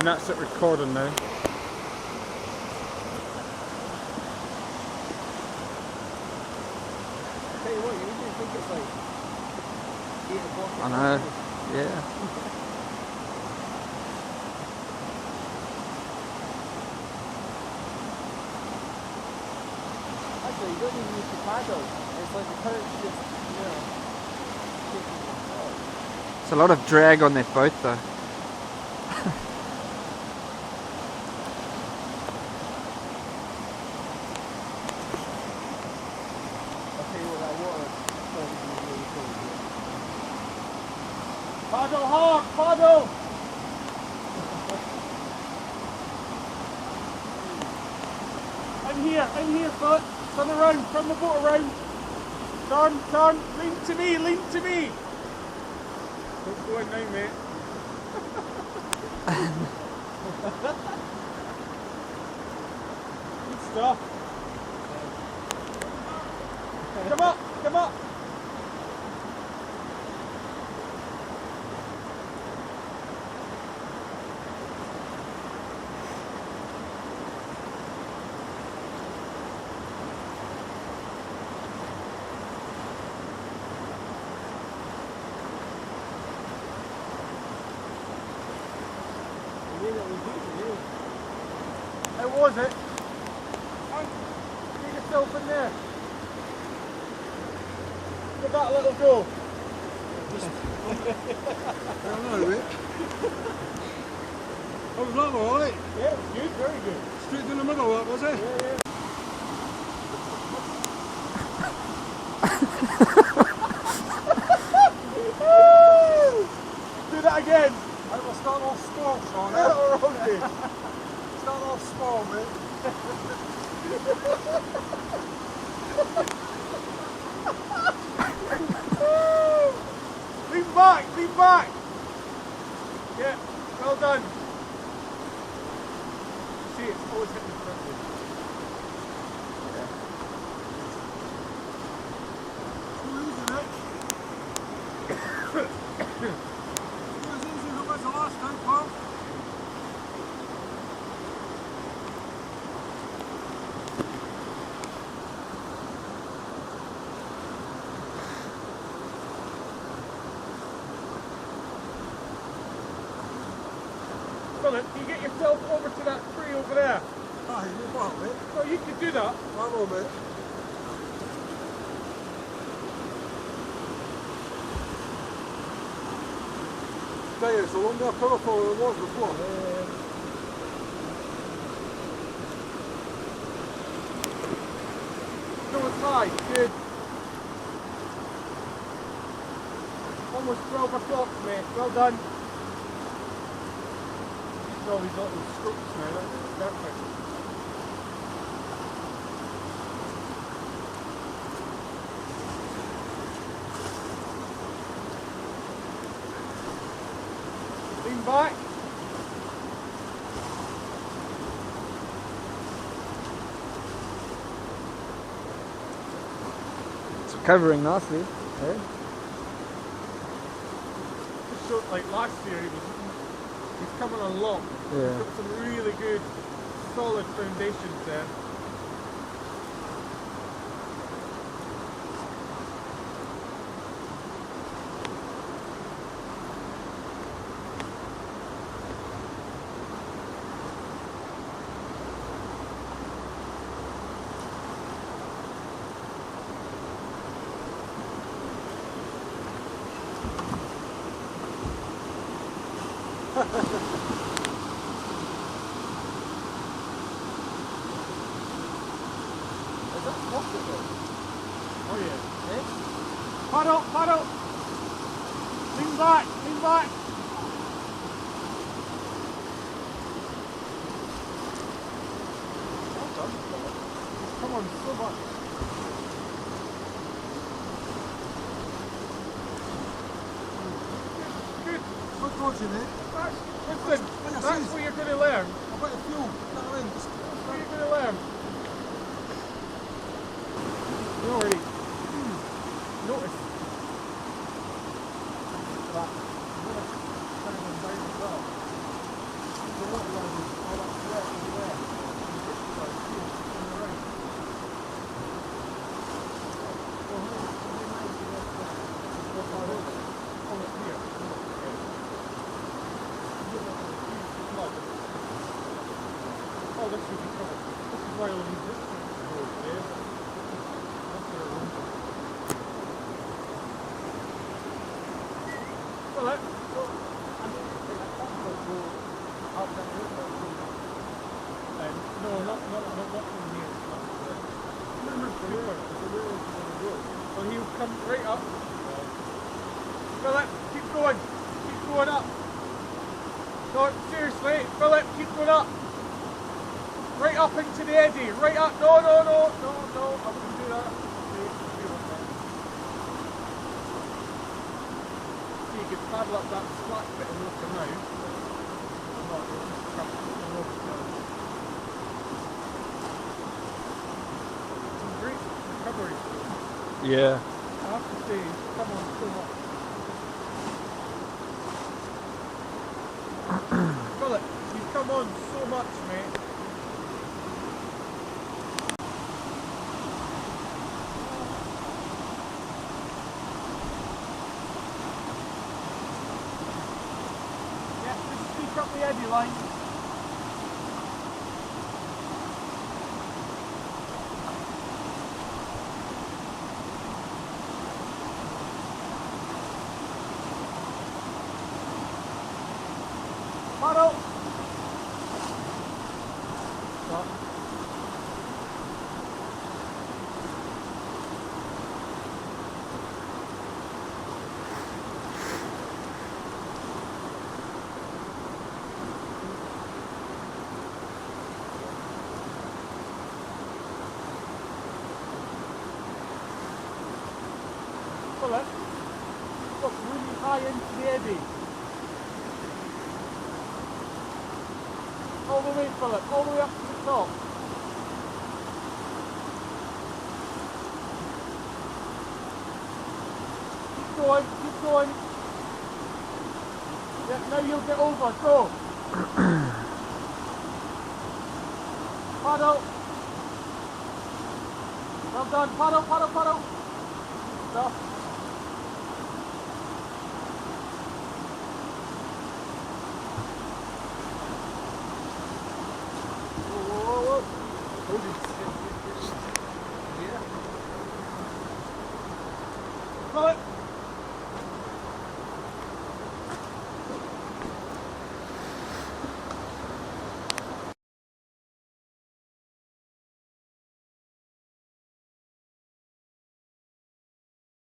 that's it recording now. Tell you what, you usually think it's like 8 o'clock. I know, yeah. Actually, you don't even need to paddle. It's like the current's just, taking itself. It's a lot of drag on that boat though. Paddle hard, paddle! I'm here, bud. Turn around, turn the boat around. Turn, lean to me. Don't go in now, mate. Good stuff. Come up. How was it? Get yourself in there. Give that a little go. I don't know, mate. I was not alright. Yeah, it was good, very good. Straight in the middle, that was it? Yeah. Do that again. I will start off small, Sean. Okay. Start off small, mate. Lean back. Yeah, well done. See, it's always hitting the front wheel. Too easy, mate. Not as easy as it was the last time, Paul. Philip, can you get yourself over to that tree over there? Aye, you what, mate? No, you can do that. I know, mate. Tell you, it's a lot more colourful than it was before. Go inside, good. Almost 12 o'clock, mate. Well done. All these little scopes now, that's perfect. Lean back. It's recovering nicely. Eh? Just showed, like last year, he's coming along. Yeah. He's got some really good, solid foundations there. Is that possible? Oh yeah. Eh? Paddle! Lean back! Well done, Philip. Come on, so much. Good. Good coaching, mate. Listen, that's what you're going to learn. A bit of fuel. That'll in. That's what you're going to learn. You already notice that. I'm going to turn them down as well. Oh, this should be covered. This is why I'll leave this thing to go, yeah? That's where I'm going. Well, I don't think I can't go up that road. No, not from here. Well, he'll come right up. Philip, keep going. Keep going up. No, seriously, Philip, keep going up. Right up into the eddy. Right up. No, I wouldn't do that. See, you could paddle up that slack bit and look around. Not, you'll just come the road down. Some great recovery. Yeah. I have to say, he's come on so much. Philip, you've come on so much, mate. Yeah, just speak up the eddy line. Paddle! Stop. Philip, look really high into the eddy. All the way, Philip, all the way up to the top. Keep going, keep going. Yeah, now you'll get over, go. Paddle. Well done, paddle. Stop. Whoa. Yeah. Philip.